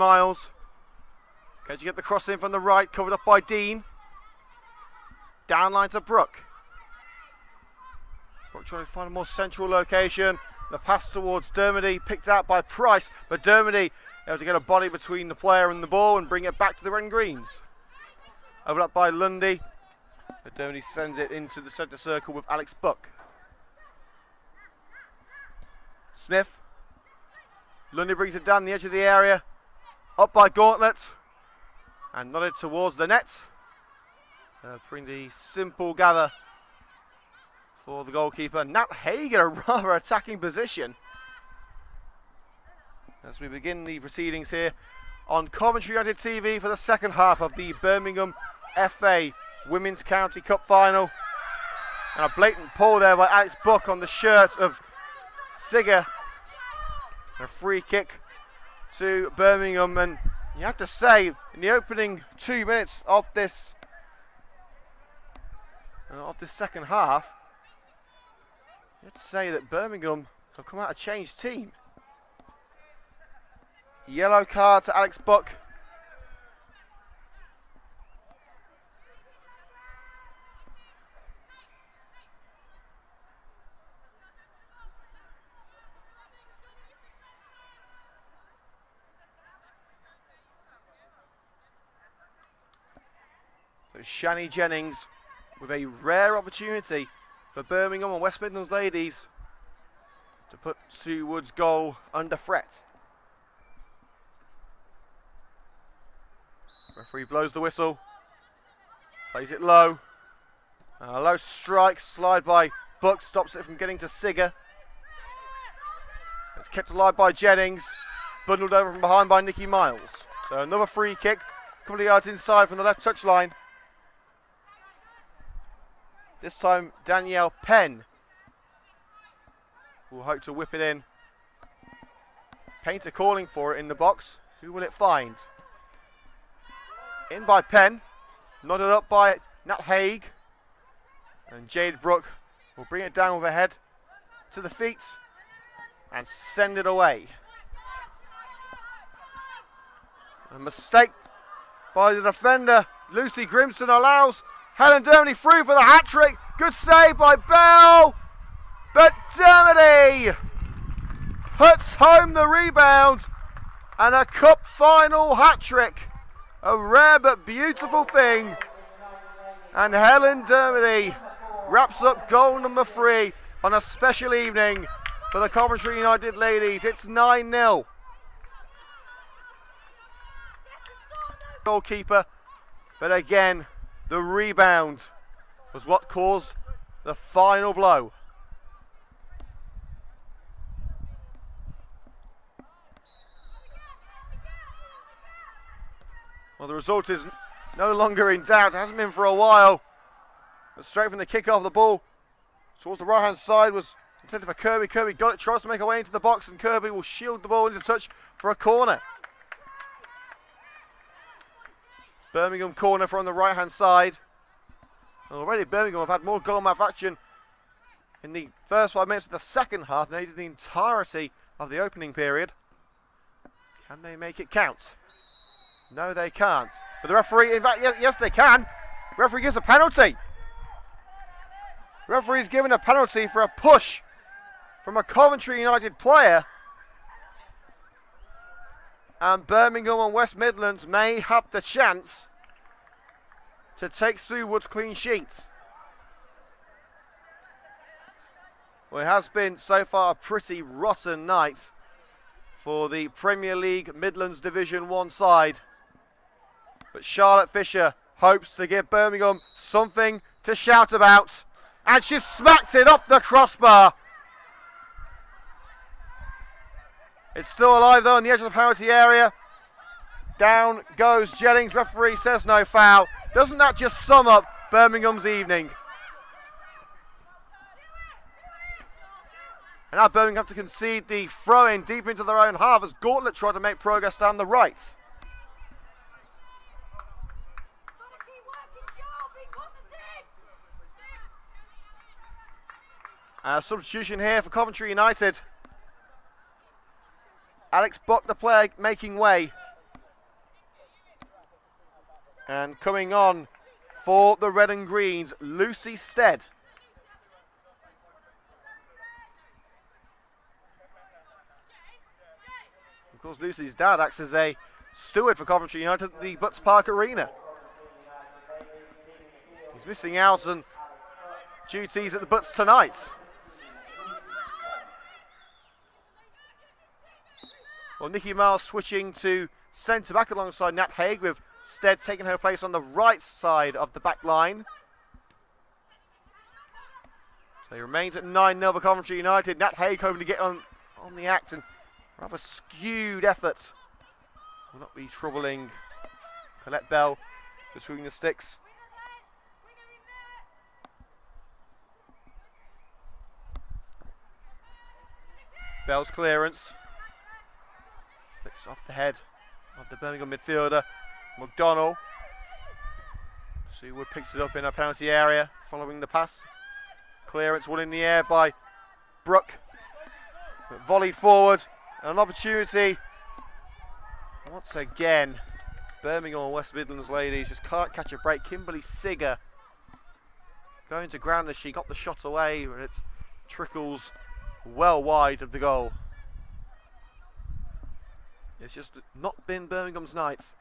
Miles. Can you get the cross in from the right, covered up by Dean. Downline to Brooke. Brooke trying to find a more central location. The pass towards Dermody, picked out by Price, but Dermody able to get a body between the player and the ball and bring it back to the red and greens. Overlapped by Lundy, but Dermody sends it into the centre circle with Alex Buck. Smith. Lundy brings it down the edge of the area, up by Gauntlet, and nodded towards the net. Bring the simple gather for the goalkeeper. Nat Haig in a rather attacking position. As we begin the proceedings here on Coventry United TV for the second half of the Birmingham FA Women's County Cup final. And a blatant pull there by Alex Buck on the shirt of Sigger. A free kick to Birmingham, and you have to say in the opening 2 minutes of this second half, you have to say that Birmingham have come out a changed team. Yellow card to Alex Buck. Shani Jennings with a rare opportunity for Birmingham and West Midlands ladies to put Sue Wood's goal under threat. Referee blows the whistle, plays it low. A low strike, slide by Buck, stops it from getting to Sigger. It's kept alive by Jennings, bundled over from behind by Nikki Miles. So another free kick, a couple of yards inside from the left touchline. This time Danielle Penn will hope to whip it in. Painter calling for it in the box. Who will it find? In by Penn. Nodded up by Nat Haig. And Jade Brooke will bring it down with her head to the feet and send it away. A mistake by the defender. Lucy Grimson allows Helen Dermody through for the hat-trick. Good save by Bell. But Dermody puts home the rebound and a cup final hat-trick. A rare but beautiful thing. And Helen Dermody wraps up goal number 3 on a special evening for the Coventry United ladies. It's 9-0. Goalkeeper, but again, the rebound was what caused the final blow. Well, the result is no longer in doubt. It hasn't been for a while. But straight from the kick-off, the ball towards the right-hand side was intended for Kirby. Kirby got it, tries to make her way into the box, and Kirby will shield the ball into touch for a corner. Birmingham corner from the right-hand side. Already Birmingham have had more goal mouth action in the first 5 minutes of the second half than they did the entirety of the opening period. Can they make it count? No, they can't. But the referee, in fact, yes, they can. The referee gives a penalty. The referee's given a penalty for a push from a Coventry United player. And Birmingham and West Midlands may have the chance to take Sue Wood's clean sheets. Well, it has been so far a pretty rotten night for the Premier League Midlands Division 1 side. But Charlotte Fisher hopes to give Birmingham something to shout about. And she's smacked it off the crossbar. It's still alive though on the edge of the penalty area. Down goes Jennings. Referee says no foul. Doesn't that just sum up Birmingham's evening? And now Birmingham have to concede the throw-in deep into their own half as Gauntlet tried to make progress down the right. Substitution here for Coventry United. Alex Buck, the player, making way. And coming on for the red and greens, Lucy Stead. Of course, Lucy's dad acts as a steward for Coventry United at the Butts Park Arena. He's missing out on duties at the Butts tonight. Well, Nikki Miles switching to centre back alongside Nat Haig, with Stead taking her place on the right side of the back line. So he remains at 9-0 for Coventry United. Nat Haig hoping to get on the act, and rather skewed effort will not be troubling Colette Bell between the sticks. Bell's clearance flicks off the head of the Birmingham midfielder McDonnell. Seawood picks it up in a penalty area following the pass. Clearance won in the air by Brooke, but volleyed forward, and an opportunity once again. Birmingham and West Midlands ladies just can't catch a break. Kimberly Sigger going to ground as she got the shot away, and it trickles well wide of the goal. It's just not been Birmingham's night.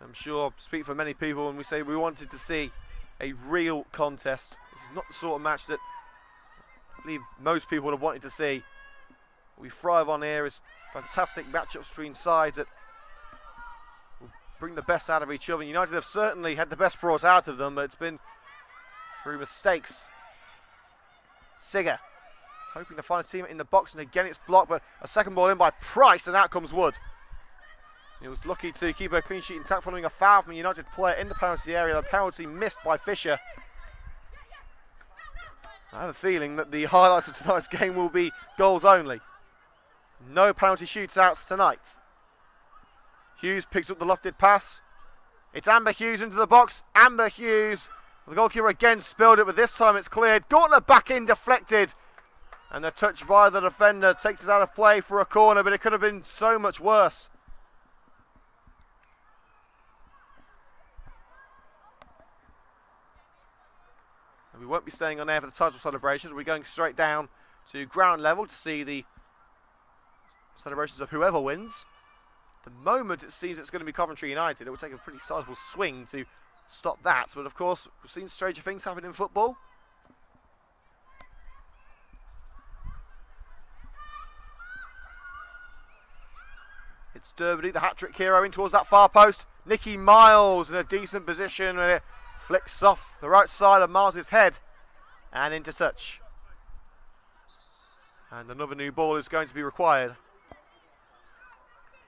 I'm sure I speak for many people when we say we wanted to see a real contest. This is not the sort of match that I believe most people would have wanted to see. What we thrive on here is fantastic matchups between sides that will bring the best out of each other. United have certainly had the best brought out of them, but it's been through mistakes. Sigger hoping to find a teammate in the box, and again it's blocked, but a second ball in by Price, and out comes Wood. He was lucky to keep her clean sheet intact following a foul from a United player in the penalty area. The penalty missed by Fisher. I have a feeling that the highlights of tonight's game will be goals only. No penalty shootouts tonight. Hughes picks up the lofted pass. It's Amber Hughes into the box. Amber Hughes, the goalkeeper again spilled it, but this time it's cleared. Gauntlet back in, deflected. And the touch via the defender takes it out of play for a corner, but it could have been so much worse. And we won't be staying on air for the title celebrations. We're going straight down to ground level to see the celebrations of whoever wins. At the moment it seems it's going to be Coventry United. It will take a pretty sizable swing to stop that, but of course we've seen stranger things happen in football. It's Derby, the hat-trick hero, in towards that far post. Nikki Miles in a decent position, and it flicks off the right side of Miles' head and into touch. And another new ball is going to be required.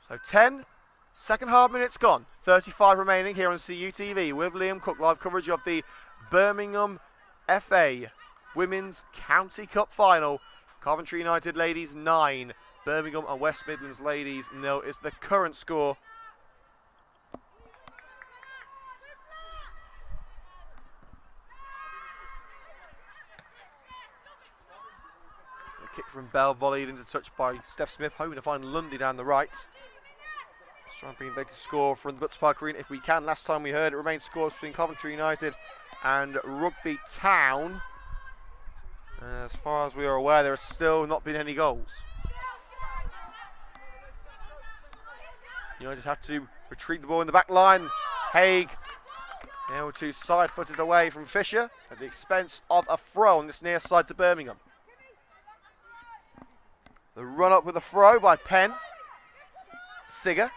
So 10 second half minutes gone. 35 remaining here on CUTV with Liam Cook. Live coverage of the Birmingham FA Women's County Cup Final. Coventry United ladies 9. Birmingham and West Midlands ladies 0 is the current score. A kick from Bell, volleyed into touch by Steph Smith, hoping to find Lundy down the right. Let's try and bring them to score from the Butts Park Arena if we can. Last time we heard it remains scores between Coventry United and Rugby Town. As far as we are aware, there has still not been any goals. United have to retrieve the ball in the back line. Haig able to side-foot it away from Fisher at the expense of a throw on this near side to Birmingham. The run-up with a throw by Penn. Sigger.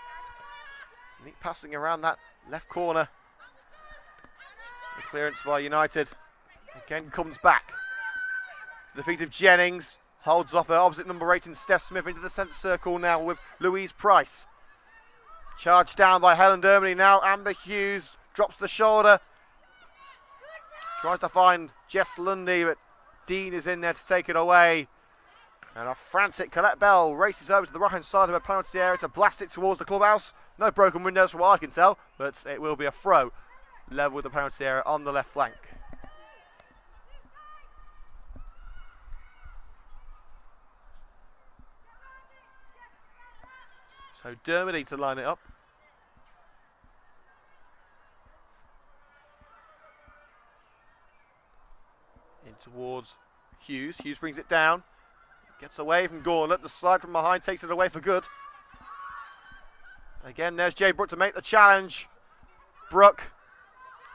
Neat passing around that left corner. The clearance by United. Again comes back to the feet of Jennings. Holds off her opposite number 8 in Steph Smith into the centre circle now with Louise Price. Charged down by Helen Dermody now. Amber Hughes drops the shoulder. Tries to find Jess Lundy, but Dean is in there to take it away. And a frantic Colette Bell races over to the right-hand side of her penalty area to blast it towards the clubhouse. No broken windows from what I can tell, but it will be a throw level with the penalty area on the left flank. So Dermody to line it up. towards Hughes. Hughes brings it down. Gets away from Gauntlet. The slide from behind takes it away for good. Again, there's Jade Brooke to make the challenge. Brooke.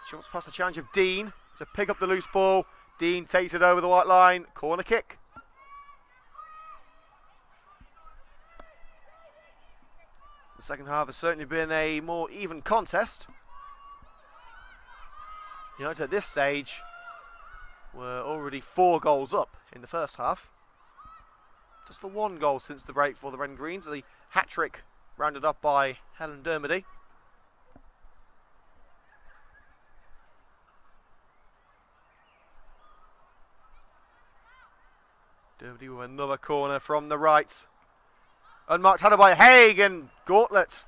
She wants to pass the challenge of Dean to pick up the loose ball. Dean takes it over the white line. Corner kick. The second half has certainly been a more even contest. United at this stage were already 4 goals up in the first half. Just the 1 goal since the break for the Red and Greens. The hat-trick rounded up by Helen Dermody. Dermody with another corner from the right. Unmarked header by Haig, and Gauntlet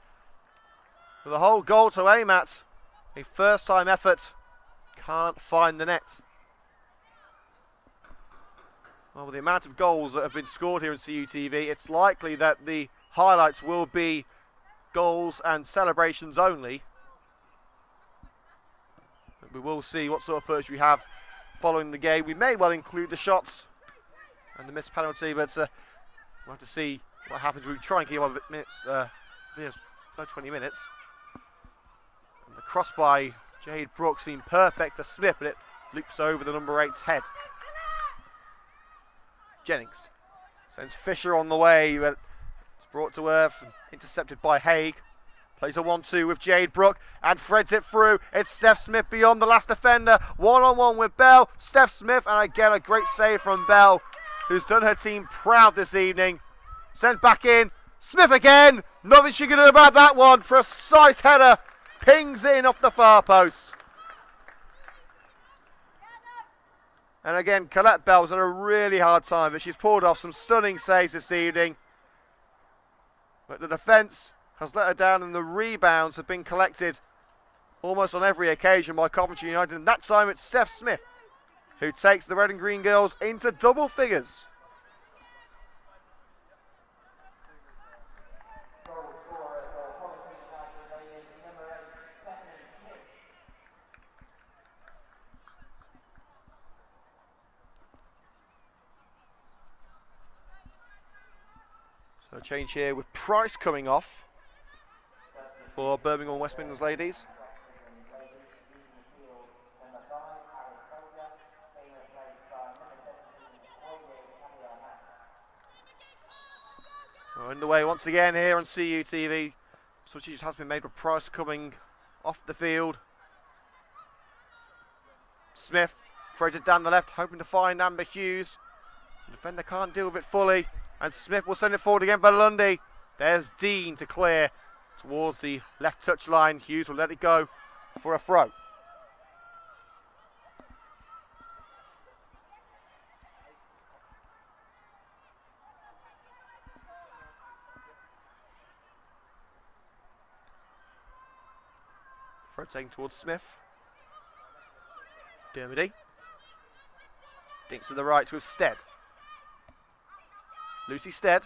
with a whole goal to aim at. A first time effort. Can't find the net. Well, with the amount of goals that have been scored here in CUTV, it's likely that the highlights will be goals and celebrations only. But we will see what sort of footage we have following the game. We may well include the shots and the missed penalty, but we'll have to see what happens. We try and keep on minutes, 20 minutes. And the cross by Jade Brooke seemed perfect for Smith, but it loops over the number 8's head. Jennings sends Fisher on the way, but it's brought to earth and intercepted by Haig. Plays a 1-2 with Jade Brooke and threads it through. It's Steph Smith beyond the last defender. 1-on-1 with Bell. Steph Smith, and again a great save from Bell, who's done her team proud this evening. Sent back in. Smith again. Nothing she can do about that one. Precise header. Pings in off the far post. And again, Colette Bell's had a really hard time, but she's pulled off some stunning saves this evening. But the defence has let her down, and the rebounds have been collected almost on every occasion by Coventry United. And that time it's Steph Smith who takes the Red and Green girls into double figures. So a change here with Price coming off for Birmingham and West Midlands ladies. We're underway once again here on CUTV. Switch has been made with Price coming off the field. Smith throws it down the left, hoping to find Amber Hughes. The defender can't deal with it fully, and Smith will send it forward again for Lundy. There's Dean to clear towards the left touch line. Hughes will let it go for a throw. Throw taken towards Smith. Dermody. Dink to the right with Stead. Lucy Stead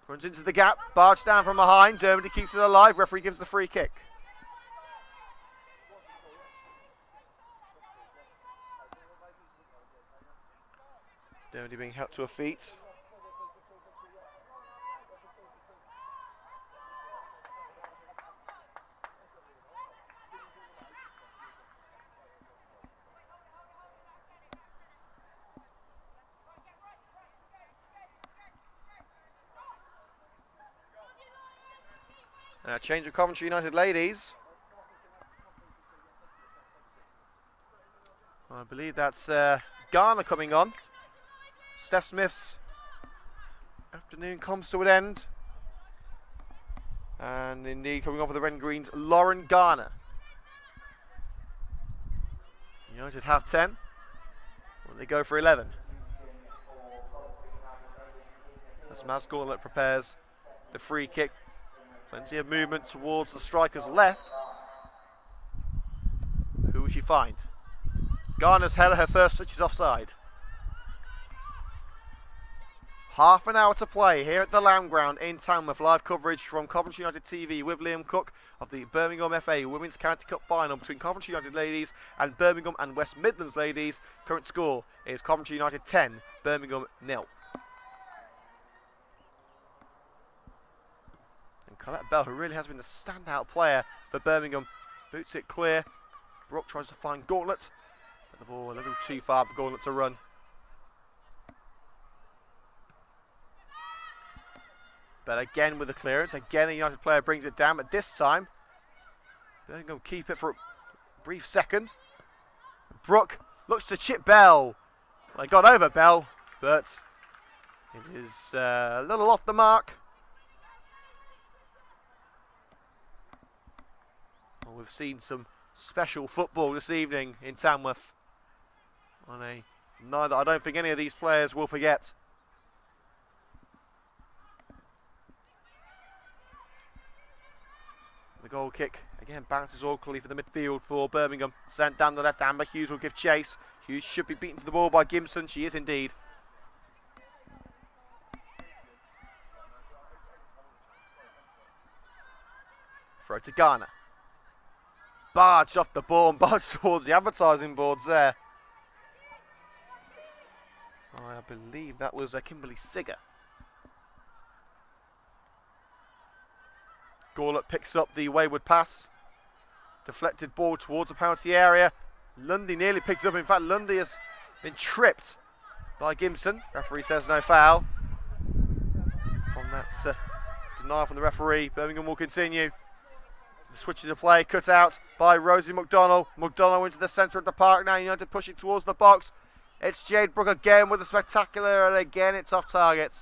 runs into the gap, barged down from behind. Dermody keeps it alive. Referee gives the free kick. Dermody being helped to her feet. Now change of Coventry United ladies. I believe that's Garner coming on. Steph Smith's afternoon comes to an end. And indeed coming on for the Red and Greens, Lauren Garner. United have 10. Well, they go for 11. As Maz Gauntlet prepares the free kick. Plenty of movement towards the striker's left. Who will she find? Garner's header, her first touch is offside. Half an hour to play here at the Lamb Ground in Tamworth. Live coverage from Coventry United TV with Liam Cook of the Birmingham FA Women's County Cup final between Coventry United ladies and Birmingham and West Midlands ladies. Current score is Coventry United 10, Birmingham 0. And Colette Bell, who really has been the standout player for Birmingham, boots it clear. Brooke tries to find Gauntlet, but the ball a little too far for Gauntlet to run. But again with the clearance, again a United player brings it down, but this time Birmingham keep it for a brief second. Brooke looks to chip Bell. Well, they got over Bell, but it is a little off the mark. Well, we've seen some special football this evening in Tamworth on a night that I don't think any of these players will forget. The goal kick again bounces awkwardly for the midfield for Birmingham. Sent down the left, Amber Hughes will give chase. Hughes should be beaten to the ball by Gimson. She is indeed. Throw to Garner. Barged off the ball and barged towards the advertising boards there. I believe that was Kimberly Sigger. Gauntlet picks up the wayward pass. Deflected ball towards the penalty area. Lundy nearly picked it up. In fact, Lundy has been tripped by Gimson. Referee says no foul. From that denial from the referee, Birmingham will continue. Switching the play, cut out by Rosie McDonnell. McDonnell into the centre of the park now. United pushing towards the box. It's Jade Brooke again with a spectacular, and again it's off target.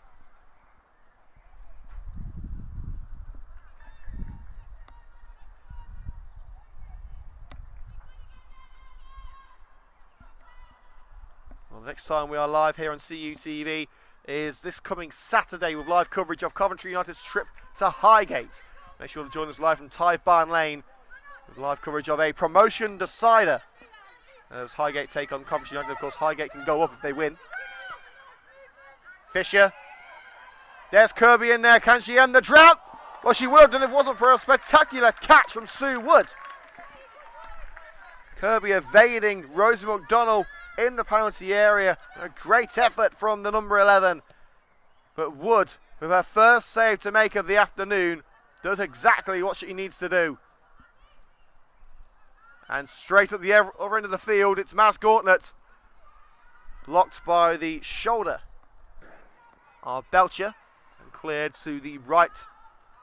Well, the next time we are live here on CUTV is this coming Saturday with live coverage of Coventry United's trip to Highgate. Make sure to join us live from Tive Barn Lane with live coverage of a promotion decider as Highgate take on Coventry United. Of course, Highgate can go up if they win. Fisher. There's Kirby in there. Can she end the drought? Well, she would have done if it wasn't for a spectacular catch from Sue Wood. Kirby evading Rosie McDonnell in the penalty area. A great effort from the number 11. But Wood, with her first save to make of the afternoon, does exactly what she needs to do. And straight up the other end of the field, it's Maz Gauntlet. Blocked by the shoulder of Belcher and cleared to the right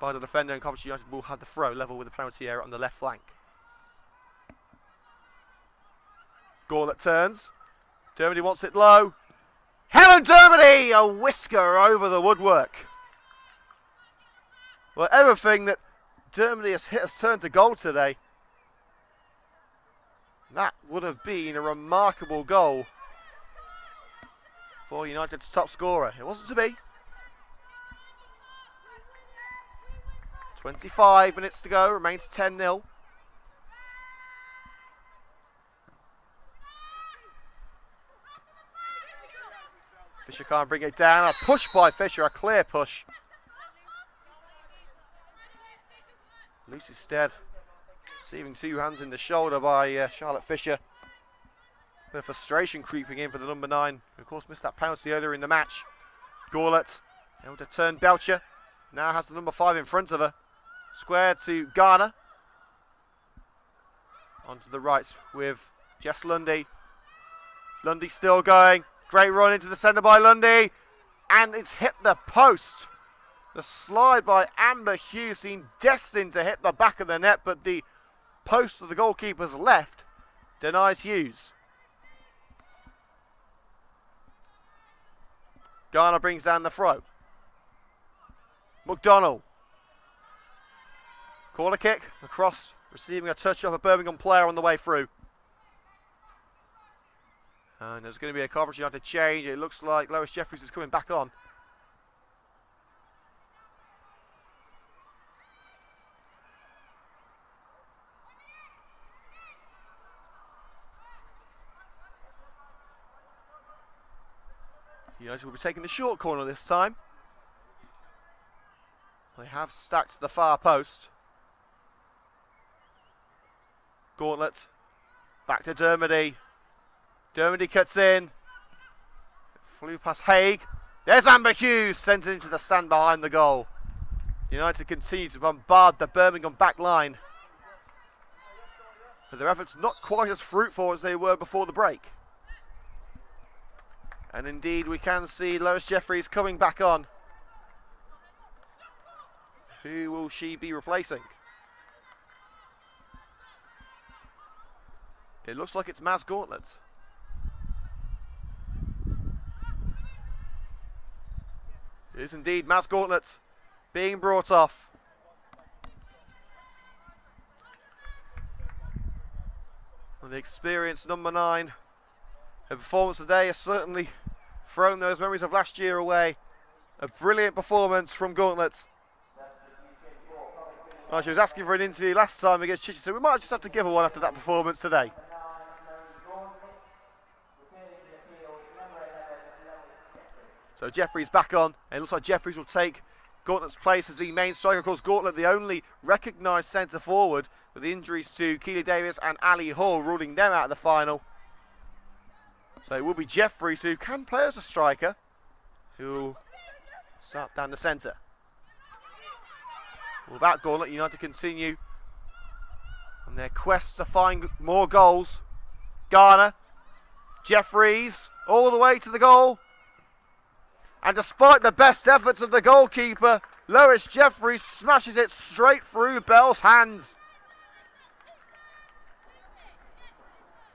by the defender, and Coventry United will have the throw level with the penalty area on the left flank. Gauntlet turns. Dermody wants it low. Helen Dermody! A whisker over the woodwork. Well, everything that Dermody has hit has turned to goal today. That would have been a remarkable goal for United's top scorer. It wasn't to be. 25 minutes to go, remains 10-0. Fisher can't bring it down. A push by Fisher, a clear push. Lucy Stead receiving two hands in the shoulder by Charlotte Fisher. Bit of frustration creeping in for the number 9, who of course missed that penalty earlier in the match. Gauntlet able to turn Belcher. Now has the number 5 in front of her. Square to Garner. Onto the right with Jess Lundy. Lundy still going. Great run into the centre by Lundy. And it's hit the post. The slide by Amber Hughes seemed destined to hit the back of the net, but the post of the goalkeeper's left denies Hughes. Garner brings down the throw. McDonnell. Corner kick, across, receiving a touch off a Birmingham player on the way through. And there's going to be a Coventry United change. It looks like Lois Jeffries is coming back on. United will be taking the short corner this time. They have stacked the far post. Gauntlet. Back to Dermody. Dermody cuts in. Flew past Haig. There's Amber Hughes sent into the stand behind the goal. United continue to bombard the Birmingham back line. But their efforts not quite as fruitful as they were before the break. And indeed we can see Lois Jeffries coming back on. Who will she be replacing? It looks like it's Maz Gauntlet. It is indeed Maz Gauntlet being brought off. And the experienced number 9. Her performance today has certainly thrown those memories of last year away. A brilliant performance from Gauntlet. Oh, she was asking for an interview last time against Chichester, so we might just have to give her one after that performance today. So Jeffries back on, and it looks like Jeffries will take Gauntlet's place as the main striker. Of course, Gauntlet, the only recognised centre forward, with the injuries to Keely Davis and Ali Hall, ruling them out of the final. So it will be Jeffries, who can play as a striker, who will start down the centre. Without Gauntlet, United continue on their quest to find more goals. Garner, Jeffries, all the way to the goal. And despite the best efforts of the goalkeeper, Lois Jeffries smashes it straight through Bell's hands.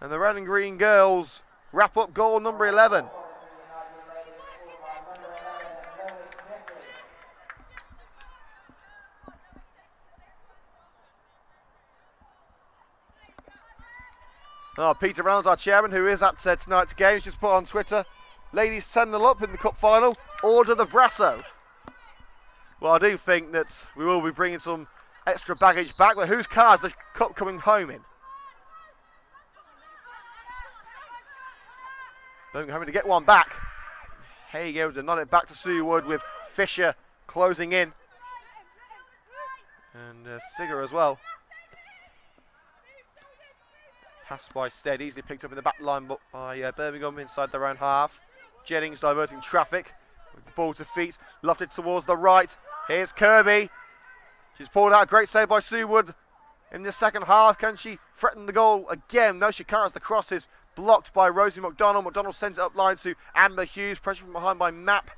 And the red and green girls wrap up goal number 11. Oh, Peter Reynolds, our chairman, who is at tonight's games, just put on Twitter, ladies 10-0 up in the cup final, order the Brasso. Well, I do think that we will be bringing some extra baggage back, but whose car is the cup coming home in? Birmingham having to get one back. Haig able to nod it back to Sue Wood with Fisher closing in. And Sigger as well. Passed by Stead, easily picked up in the back line by Birmingham inside their own half. Jennings diverting traffic with the ball to feet, lofted towards the right. Here's Kirby. She's pulled out a great save by Sue Wood in the second half. Can she threaten the goal again? No, she can't, as the cross is blocked by Rosie McDonald. McDonald sends it up line to Amber Hughes. Pressure from behind by Mapp.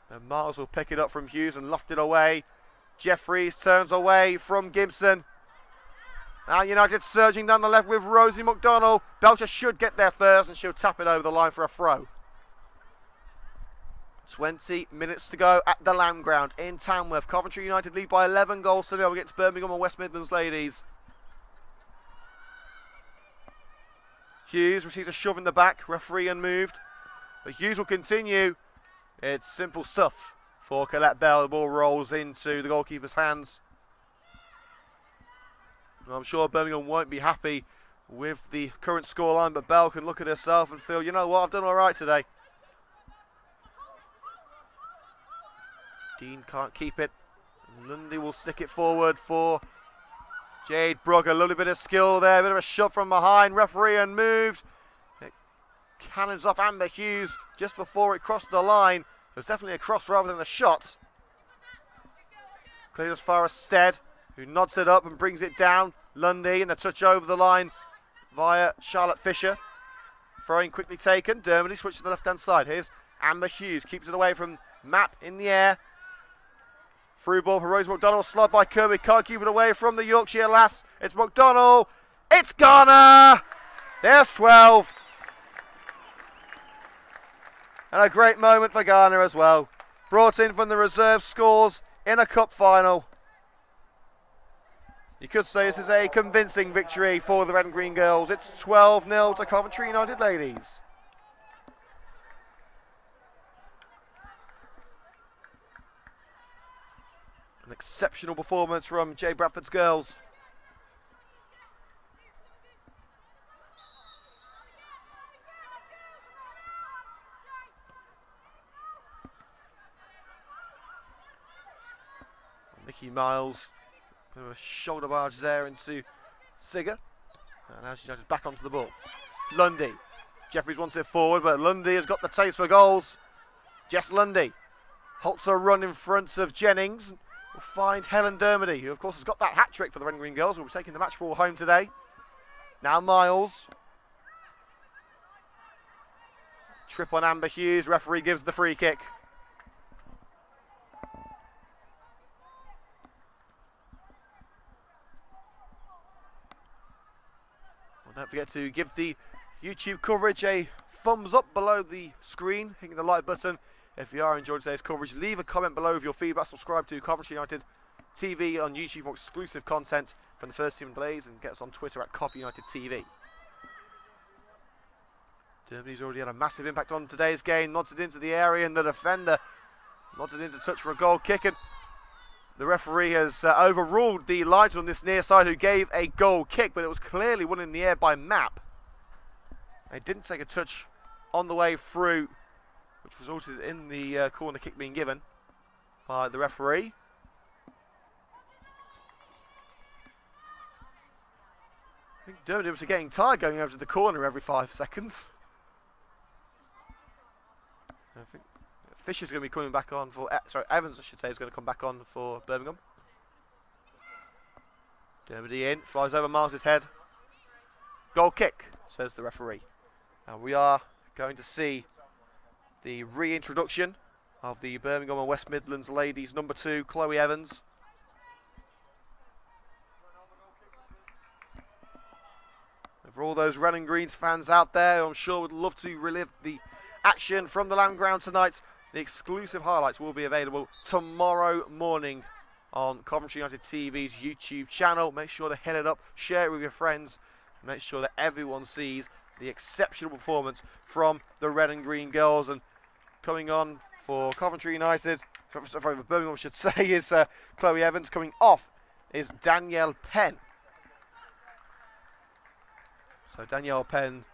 And Miles will pick it up from Hughes and loft it away. Jeffries turns away from Gibson. Now United surging down the left with Rosie McDonald. Belcher should get there first and she'll tap it over the line for a throw. 20 minutes to go at the Lamb Ground in Tamworth. Coventry United lead by 11 goals to nil against Birmingham and West Midlands ladies. Hughes receives a shove in the back. Referee unmoved. But Hughes will continue. It's simple stuff for Colette Bell. The ball rolls into the goalkeeper's hands. I'm sure Birmingham won't be happy with the current scoreline, but Bell can look at herself and feel, you know what, I've done all right today. Dean can't keep it. Lundy will stick it forward for Jade Brooke. A little bit of skill there, a bit of a shove from behind. Referee unmoved. It cannons off Amber Hughes just before it crossed the line. It was definitely a cross rather than a shot. Cleared as far as Stead, who nods it up and brings it down. Lundy and the touch over the line via Charlotte Fisher. Throwing quickly taken. Dermody switches to the left-hand side. Here's Amber Hughes. Keeps it away from Mapp in the air. Through ball for Rose McDonald. Slot by Kirby. Can't keep it away from the Yorkshire lass. It's McDonald. It's Garner. There's 12. And a great moment for Garner as well. Brought in from the reserve, scores in a cup final. You could say this is a convincing victory for the Red and Green girls. It's 12-0 to Coventry United ladies. An exceptional performance from Jay Bradford's girls. Nicky Miles. Bit of a shoulder barge there into Sigger. And now she's back onto the ball. Lundy. Jeffries wants it forward, but Lundy has got the taste for goals. Jess Lundy halts her run in front of Jennings. Will find Helen Dermody, who of course has got that hat-trick for the Red and Green Girls. Will be taking the match ball home today. Now Miles. Trip on Amber Hughes. Referee gives the free kick. Well, don't forget to give the YouTube coverage a thumbs up below the screen, hitting the like button. If you are enjoying today's coverage, leave a comment below with your feedback. Subscribe to Coventry United TV on YouTube for exclusive content from the first team delays, and get us on Twitter at Coventry United TV. Derby's already had a massive impact on today's game. Nodded into the area, and the defender nodded into touch for a goal kick. And the referee has overruled the linesman on this near side, who gave a goal kick, but it was clearly won in the air by Mapp. They didn't take a touch on the way through, which resulted in the corner kick being given by the referee. I think Dermody was getting tired going over to the corner every 5 seconds. I think Fisher's going to be coming back on for... Evans, I should say, is going to come back on for Birmingham. Dermody in, flies over Miles' head. Goal kick, says the referee. And we are going to see the reintroduction of the Birmingham and West Midlands ladies number 2, Chloe Evans. And for all those Red and Greens fans out there, I'm sure would love to relive the action from the Lamb Ground tonight, the exclusive highlights will be available tomorrow morning on Coventry United TV's YouTube channel. Make sure to hit it up, share it with your friends, and make sure that everyone sees the exceptional performance from the Red and Green Girls. And coming on for Coventry United, sorry, Birmingham I should say, is Chloe Evans. Coming off is Danielle Penn. So Danielle Penn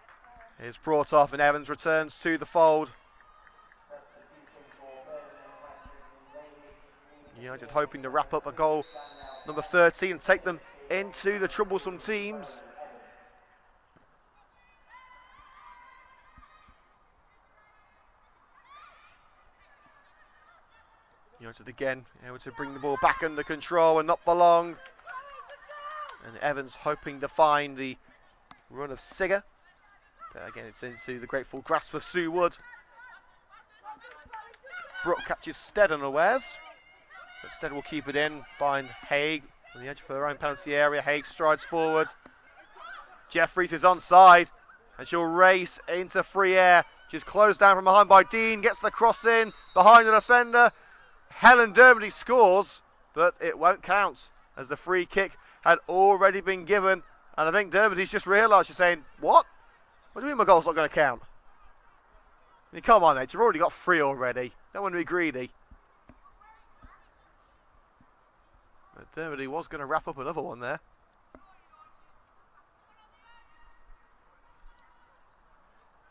is brought off and Evans returns to the fold. United hoping to wrap up a goal number 13 and take them into the troublesome teams. United again able to bring the ball back under control, and not for long. And Evans hoping to find the run of Sigger. But again, it's into the grateful grasp of Sue Wood. Brooke catches Stead unawares. But Stead will keep it in, find Haig on the edge of her own penalty area. Haig strides forward. Jeffries is onside, and she'll race into free air. She's closed down from behind by Dean, gets the cross in, behind the defender. Helen Dermody scores, but it won't count, as the free kick had already been given. And I think Dermody's just realised, she's saying, what? What do you mean my goal's not going to count? I mean, come on, mate, you've already got 3 already. Don't want to be greedy. But Dermody was going to wrap up another one there.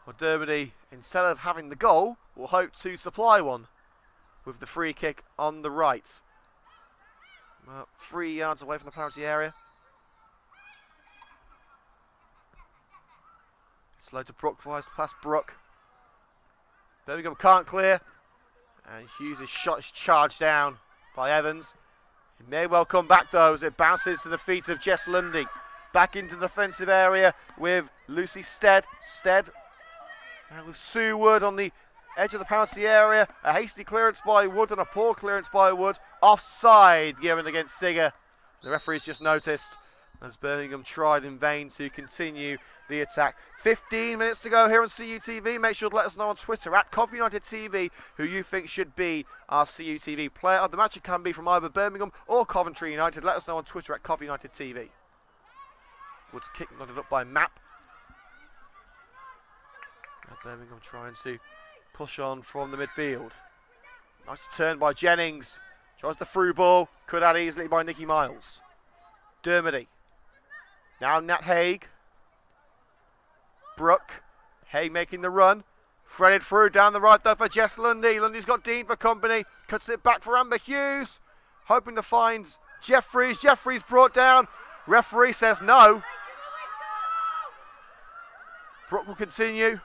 Well, Dermody, instead of having the goal, will hope to supply one with the free kick on the right. 3 yards away from the penalty area. Slow to Brooke, flies past Brooke. Birmingham can't clear. And Hughes' shot is charged down by Evans. It may well come back though, as it bounces to the feet of Jess Lundy. Back into the defensive area with Lucy Stead. Stead with Sue Wood on the edge of the penalty area. A hasty clearance by Wood and a poor clearance by Wood. Offside given against Sigger. The referee's just noticed, as Birmingham tried in vain to continue the attack. 15 minutes to go here on CUTV. Make sure to let us know on Twitter at Coventry United TV who you think should be our CUTV player of the match. It can be from either Birmingham or Coventry United. Let us know on Twitter at Coventry United TV. Woods kick nodded up by Mapp. Now Birmingham trying to push on from the midfield. Nice turn by Jennings. Tries the through ball. Cut out easily by Nicky Miles. Dermody. Now Nat Haig. Brooke. Haig making the run. Threaded through down the right though for Jess Lundy. Lundy's got Dean for company. Cuts it back for Amber Hughes. hoping to find Jeffries. Jeffries brought down. Referee says no. Brook will continue.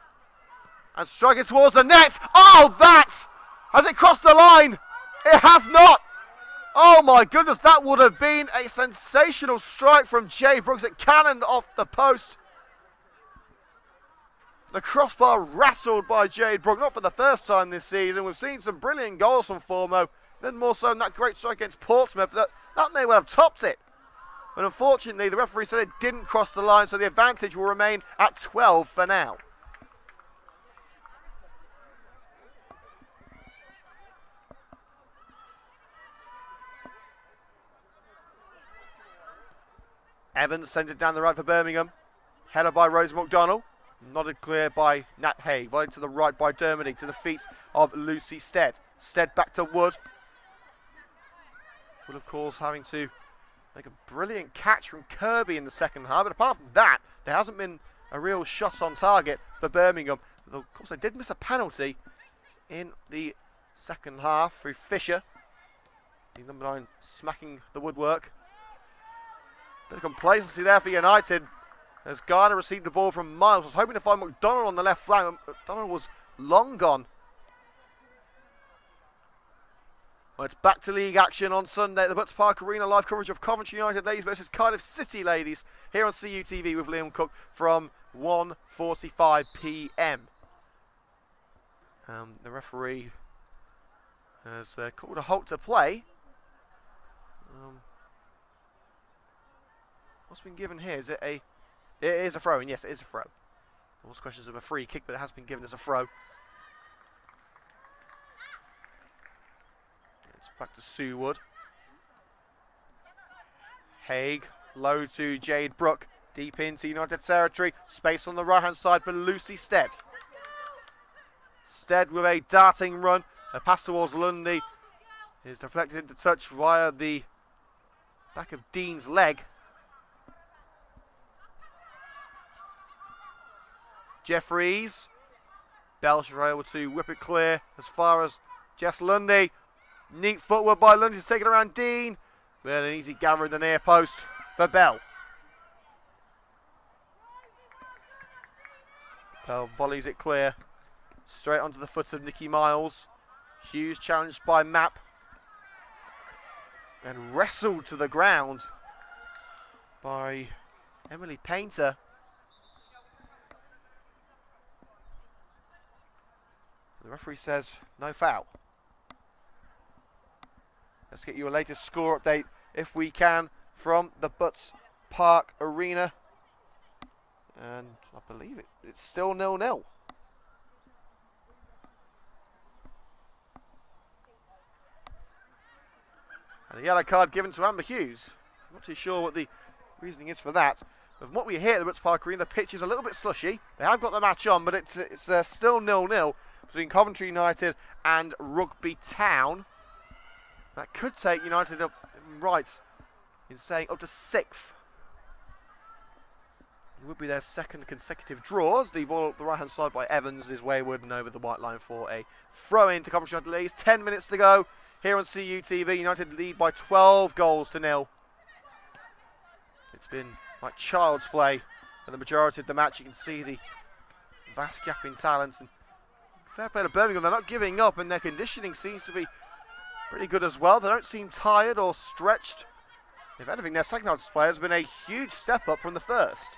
And strike it towards the net. Oh, that! Has it crossed the line? It has not. Oh my goodness, that would have been a sensational strike from Jade Brooks. It cannoned off the post. The crossbar rattled by Jade Brooks, not for the first time this season. We've seen some brilliant goals from Formo, then more so in that great strike against Portsmouth. That may well have topped it. But unfortunately, the referee said it didn't cross the line, so the advantage will remain at 12 for now. Evans sent it down the right for Birmingham. Headed by Rose McDonnell. Nodded clear by Nat Hay. Volleyed to the right by Dermody. To the feet of Lucy Stead. Stead back to Wood. Wood, of course, having to make a brilliant catch from Kirby in the second half. But apart from that, there hasn't been a real shot on target for Birmingham. Though, of course, they did miss a penalty in the second half through Fisher. The number 9 smacking the woodwork. Bit of complacency there for United as Garner received the ball from Miles. Was hoping to find McDonald on the left flank. McDonald was long gone. Well, it's back to league action on Sunday at the Butts Park Arena. Live coverage of Coventry United ladies versus Cardiff City ladies here on CUTV with Liam Cook from 1:45 p.m. The referee has called a halt to play. What's been given here? Is it a... It is a throw, and yes, it is a throw. There was questions of a free kick, but it has been given as a throw. It's back to Sue Wood. Haig, low to Jade Brook. Deep into United territory. Space on the right-hand side for Lucy Stead. Stead with a darting run. A pass towards Lundy is deflected into touch via the back of Dean's leg. Jeffries. Belcher able to whip it clear as far as Jess Lundy. Neat footwork by Lundy to take it around Dean. But an easy gather in the near post for Bell. Bell volleys it clear. Straight onto the foot of Nikki Miles. Hughes challenged by Mapp. And wrestled to the ground by Emily Painter. The referee says no foul. Let's get you a latest score update if we can from the Butts Park Arena. And I believe it's still 0-0. And a yellow card given to Amber Hughes. I'm not too sure what the reasoning is for that. But from what we hear at the Butts Park Arena, the pitch is a little bit slushy. They have got the match on, but it's still 0-0 between Coventry United and Rugby Town. That could take United up right in saying up to 6th. It would be their second consecutive draws. The ball up the right hand side by Evans is wayward and over the white line for a throw in to Coventry United leads. 10 minutes to go here on CUTV. United lead by 12 goals to 0. It's been like child's play for the majority of the match. You can see the vast gap in talent. And fair play to Birmingham. They're not giving up, and their conditioning seems to be pretty good as well. They don't seem tired or stretched. If anything, their second half display has been a huge step up from the first.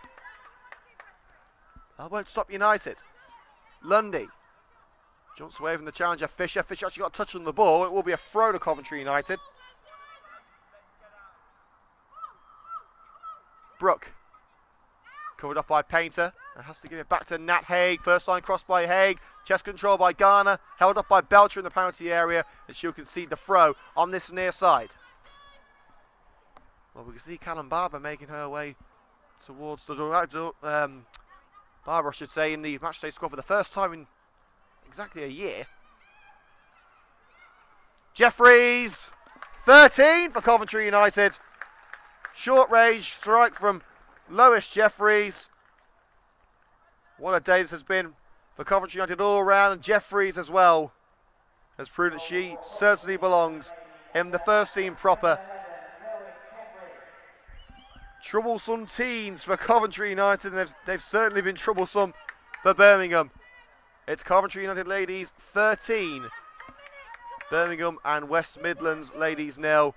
That won't stop United. Lundy jumps away from the challenger Fisher. Fisher actually got a touch on the ball. It will be a throw to Coventry United. Brook covered up by Painter. And has to give it back to Nat Haig. First line cross by Haig. Chest control by Garner. Held up by Belcher in the penalty area. And she'll concede the throw on this near side. Well, we can see Callum Barber making her way towards the Barber, I should say, in the matchday squad for the first time in exactly a year. Jeffries, 13 for Coventry United. Short range strike from Lois Jeffries. What a day this has been for Coventry United all round, and Jeffries as well has proved that she certainly belongs in the first team proper. Troublesome teens for Coventry United, and they've certainly been troublesome for Birmingham. It's Coventry United ladies 13, Birmingham and West Midlands ladies 0.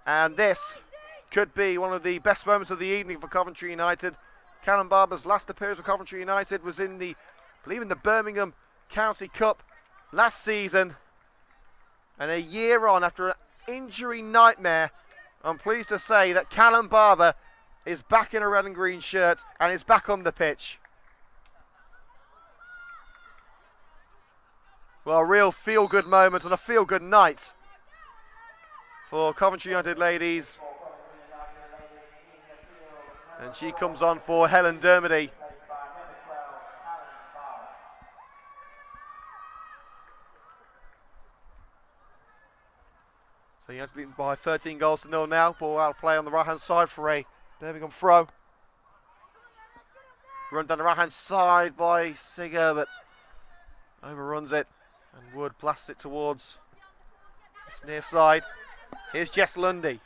And this could be one of the best moments of the evening for Coventry United. Callum Barber's last appearance for Coventry United was in the, I believe, in the Birmingham County Cup last season. And a year on, after an injury nightmare, I'm pleased to say that Callum Barber is back in a red and green shirt and is back on the pitch. Well, a real feel-good moment and a feel-good night for Coventry United ladies. And she comes on for Helen Dermody. So United leading by 13 goals to 0 now. Ball out of play on the right-hand side for a Birmingham throw. Run down the right-hand side by Sigger, but overruns it. And Wood blasts it towards its near side. Here's Jess Lundy.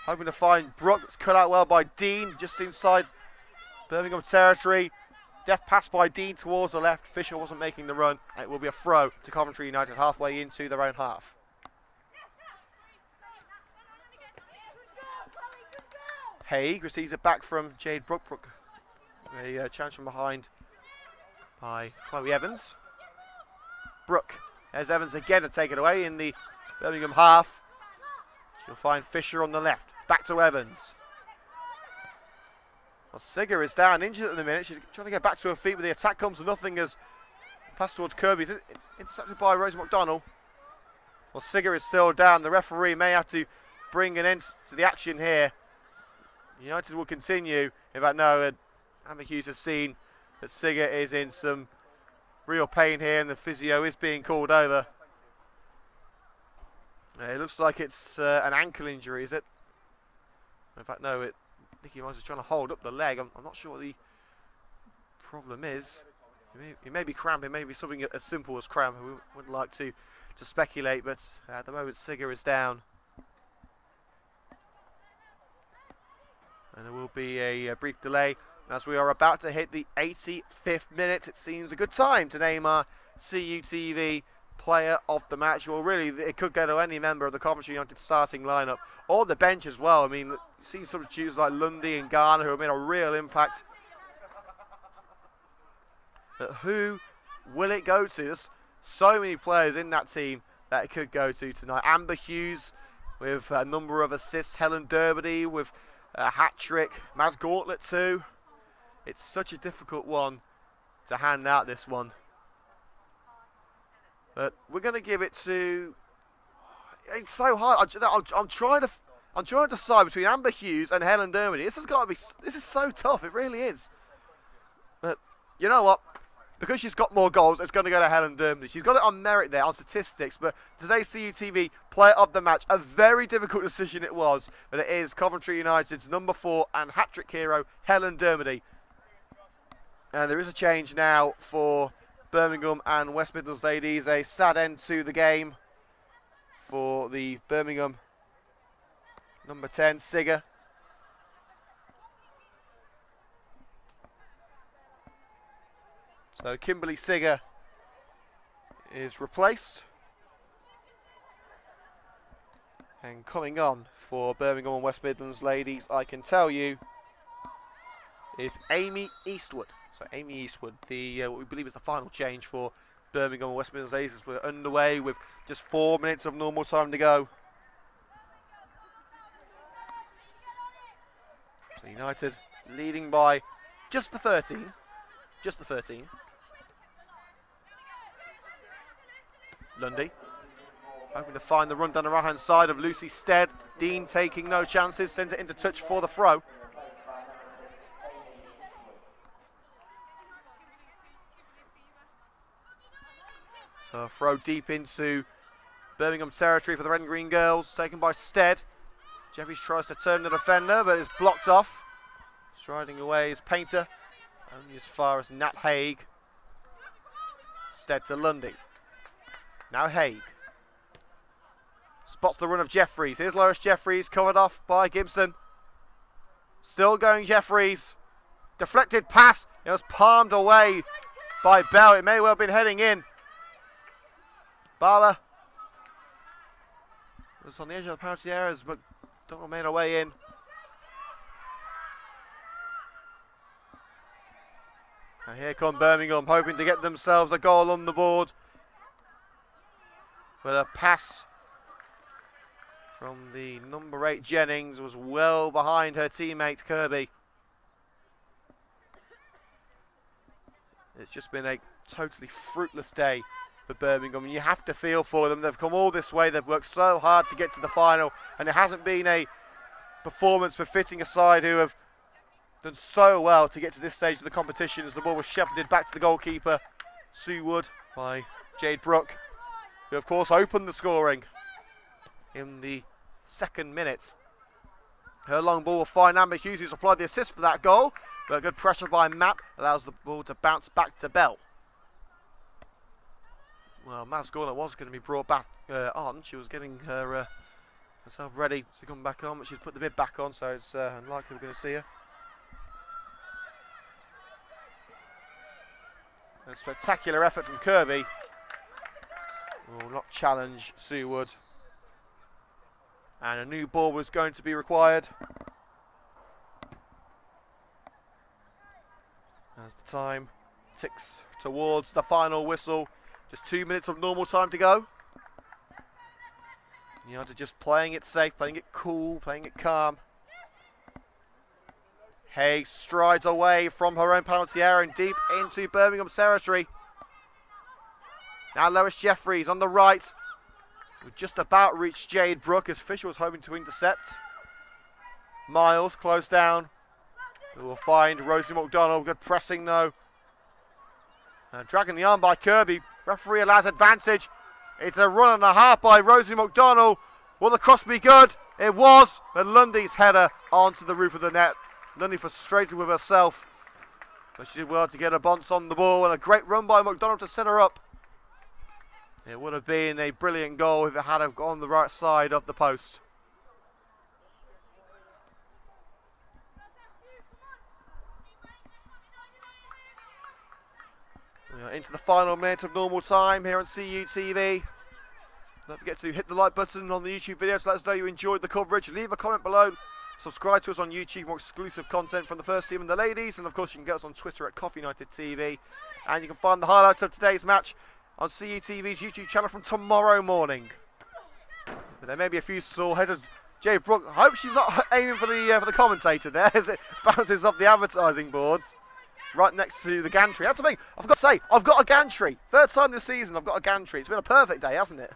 Hoping to find Brooke. It's cut out well by Dean, just inside Birmingham territory. Deft pass by Dean towards the left. Fisher wasn't making the run. It will be a throw to Coventry United halfway into their own half. Haig receives it back from Jade Brooke. Brooke, a challenge from behind by Chloe Evans. Brooke, there's Evans again to take it away in the Birmingham half. She'll find Fisher on the left. Back to Evans. Well, Sigger is down, injured at the minute. She's trying to get back to her feet, but the attack comes to nothing as pass towards Kirby. It's intercepted by Rose McDonnell. Well, Sigger is still down. The referee may have to bring an end to the action here. United will continue. In fact, no, Amber Hughes has seen that Sigger is in some real pain here, and the physio is being called over. It looks like it's an ankle injury, is it? In fact, no, Nicky Miles is trying to hold up the leg. I'm not sure what the problem is. It may be cramp, it may be something as simple as cramp. We wouldn't like to speculate, but at the moment Sigger is down. And there will be a brief delay as we are about to hit the 85th minute. It seems a good time to name our CUTV player of the match. Well, really, it could go to any member of the Coventry United starting lineup or the bench as well. I mean, you've seen some choosers like Lundy and Garner who have made a real impact. But who will it go to? There's so many players in that team that it could go to tonight. Amber Hughes with a number of assists. Helen Dermody with a hat-trick. Maz Gauntlet too. It's such a difficult one to hand out, this one. But we're going to give it to... It's so hard. I'm trying to decide between Amber Hughes and Helen Dermody. This has got to be... This is so tough. It really is. But you know what? Because she's got more goals, it's going to go to Helen Dermody. She's got it on merit there, on statistics. But today's CUTV player of the match, a very difficult decision it was. But it is Coventry United's number 4 and hat-trick hero, Helen Dermody. And there is a change now for Birmingham and West Midlands ladies. A sad end to the game for the Birmingham number 10, Sigger. So Kimberly Sigger is replaced. And coming on for Birmingham and West Midlands ladies, I can tell you, is Amy Eastwood. So Amy Eastwood, the what we believe is the final change for Birmingham and West Midlands ladies, as we're underway with just 4 minutes of normal time to go. So United leading by just the 13. Just the 13. Lundy hoping to find the run down the right hand side of Lucy Stead. Dean taking no chances, sends it into touch for the throw. So a throw deep into Birmingham territory for the red and green girls, taken by Stead. Jeffries tries to turn the defender, but is blocked off. Striding away is Painter, only as far as Nat Haig. Stead to Lundy. Now Haig. Spots the run of Jeffries. Here's Lois Jeffries, covered off by Gibson. Still going Jeffries. Deflected pass. It was palmed away by Bell. It may well have been heading in. Barber was on the edge of the penalty area as McDonald made her way in. And here come Birmingham, hoping to get themselves a goal on the board. But a pass from the number 8 Jennings was well behind her teammate Kirby. It's just been a totally fruitless day for Birmingham, and you have to feel for them. They've come all this way, they've worked so hard to get to the final, and it hasn't been a performance befitting a side who have done so well to get to this stage of the competition, as the ball was shepherded back to the goalkeeper, Sue Wood, by Jade Brooke, who of course opened the scoring in the 2nd minute. Her long ball will find Amber Hughes, who supplied the assist for that goal, but good pressure by Mapp allows the ball to bounce back to Bell. Well, Maz Gorner was going to be brought back on. She was getting herself ready to come back on, but she's put the bib back on, so it's unlikely we're going to see her. A spectacular effort from Kirby. Will not challenge Sue Wood. And a new ball was going to be required. As the time ticks towards the final whistle. Just 2 minutes of normal time to go. United just playing it safe, playing it cool, playing it calm. Hay strides away from her own penalty area and deep into Birmingham territory. Now Lois Jeffries on the right. Who just about reached Jade Brooke as Fisher was hoping to intercept. Miles close down. We will find Rosie McDonald. Good pressing though. Dragging the arm by Kirby. Referee allows advantage. It's a run and a half by Rosie McDonald. Will the cross be good? It was, but Lundy's header onto the roof of the net. Lundy frustrated with herself, but she did well to get a bounce on the ball, and a great run by McDonald to set her up. It would have been a brilliant goal if it had gone on the right side of the post. We are into the final minute of normal time here on CUTV. Don't forget to hit the like button on the YouTube video to let us know you enjoyed the coverage. Leave a comment below. Subscribe to us on YouTube for more exclusive content from the first team and the ladies. And of course you can get us on Twitter at Coffee United TV. And you can find the highlights of today's match on CUTV's YouTube channel from tomorrow morning. But there may be a few sore headers. Jay Brooke, I hope she's not aiming for the commentator there as it bounces off the advertising boards. Right next to the gantry. That's the thing. I've got to say, I've got a gantry. 3rd time this season I've got a gantry. It's been a perfect day, hasn't it?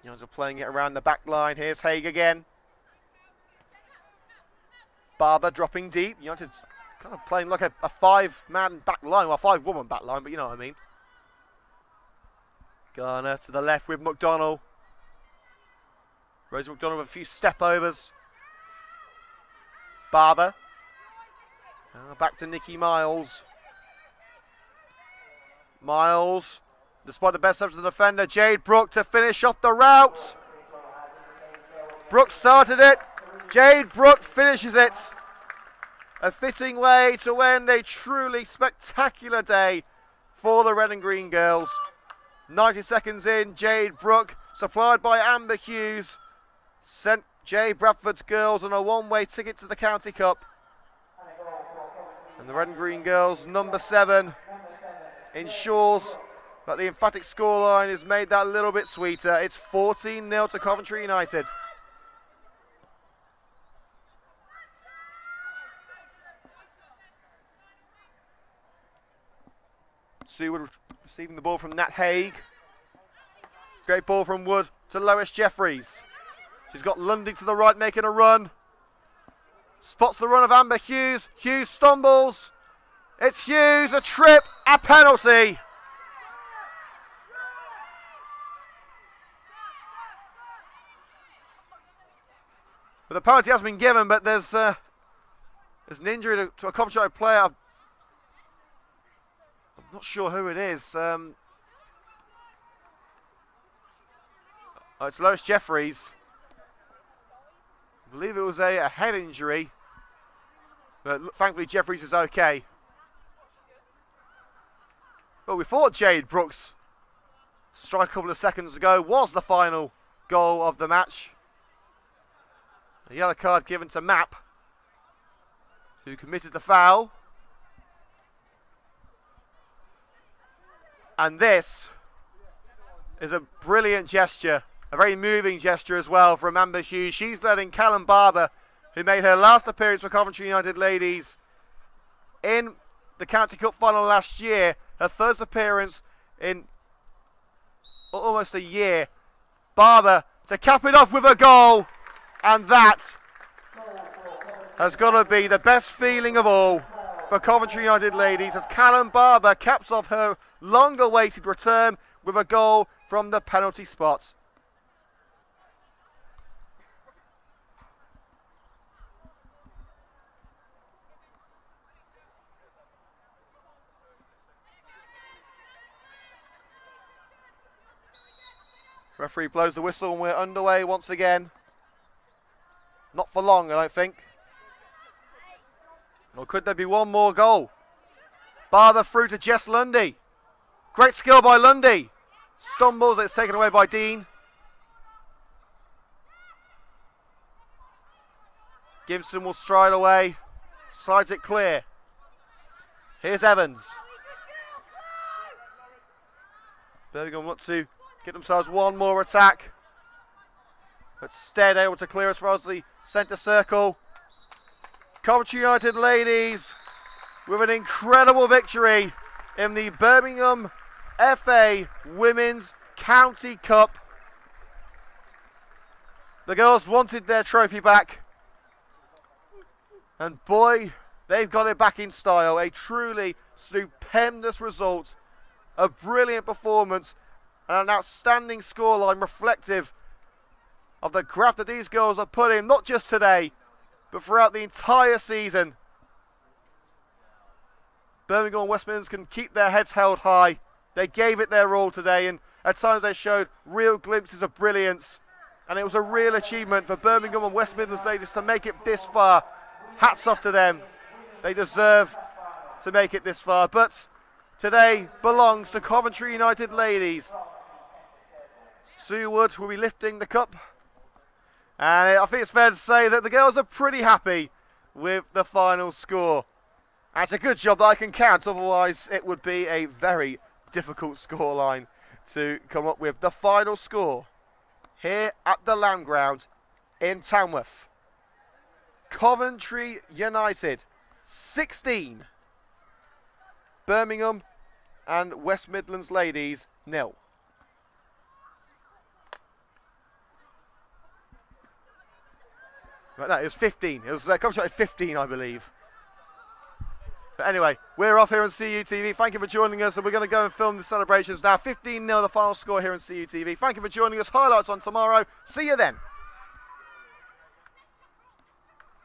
United are playing it around the back line. Here's Haig again. Barber dropping deep. United's kind of playing like a 5-man back line. Well, 5-woman back line, but you know what I mean. Garner to the left with McDonald. Rosie McDonald with a few step-overs. Barber. Back to Nikki Miles. Miles. Despite the best efforts of the defender, Jade Brooke to finish off the route. Brooke started it. Jade Brooke finishes it. A fitting way to end a truly spectacular day for the Red and Green girls. 90 seconds in, Jade Brooke, supplied by Amber Hughes, sent Jay Bradford's girls on a one-way ticket to the County Cup. And the Red and Green girls, number 7, ensures that the emphatic scoreline has made that a little bit sweeter. It's 14-0 to Coventry United. Sue Wood receiving the ball from Nat Haig. Great ball from Wood to Lois Jeffries. She's got Lundy to the right making a run. Spots the run of Amber Hughes. Hughes stumbles. It's Hughes, a trip, a penalty. But the penalty has been given, but there's an injury to a Coventry player. I Not sure who it is. It's Lois Jeffries. I believe it was a head injury. But thankfully Jeffries is okay. But we thought Jade Brooks' strike a couple of seconds ago was the final goal of the match. A yellow card given to Mapp, who committed the foul. And this is a brilliant gesture, a very moving gesture as well from Amber Hughes. She's letting Callum Barber, who made her last appearance for Coventry United ladies in the County Cup final last year, her first appearance in almost a year. Barber to cap it off with a goal, and that has got to be the best feeling of all for Coventry United ladies as Callum Barber caps off her long-awaited return with a goal from the penalty spot. Referee blows the whistle and we're underway once again. Not for long, I don't think. Or could there be one more goal? Barber through to Jess Lundy. Great skill by Lundy. Stumbles, it's taken away by Dean. Gibson will stride away. Sides it clear. Here's Evans. Birmingham want to get themselves one more attack. But Stead able to clear as far as the centre circle. Coventry United ladies with an incredible victory in the Birmingham FA Women's County Cup. The girls wanted their trophy back. And boy, they've got it back in style. A truly stupendous result. A brilliant performance. And an outstanding scoreline reflective of the graft that these girls have put in, not just today, but throughout the entire season. Birmingham and West Midlands can keep their heads held high. They gave it their all today, and at times they showed real glimpses of brilliance. And it was a real achievement for Birmingham and West Midlands ladies to make it this far. Hats off to them. They deserve to make it this far. But today belongs to Coventry United ladies. Sue Wood will be lifting the cup. And I think it's fair to say that the girls are pretty happy with the final score. And it's a good job that I can count, otherwise it would be a very difficult scoreline to come up with. The final score here at the Lamb Ground in Tamworth. Coventry United 16. Birmingham and West Midlands ladies 0. No, it was 15. It was Coventry 15, I believe. But anyway, we're off here on CUTV. Thank you for joining us, and we're going to go and film the celebrations now. 15-0 the final score here on CUTV. Thank you for joining us. Highlights on tomorrow. See you then.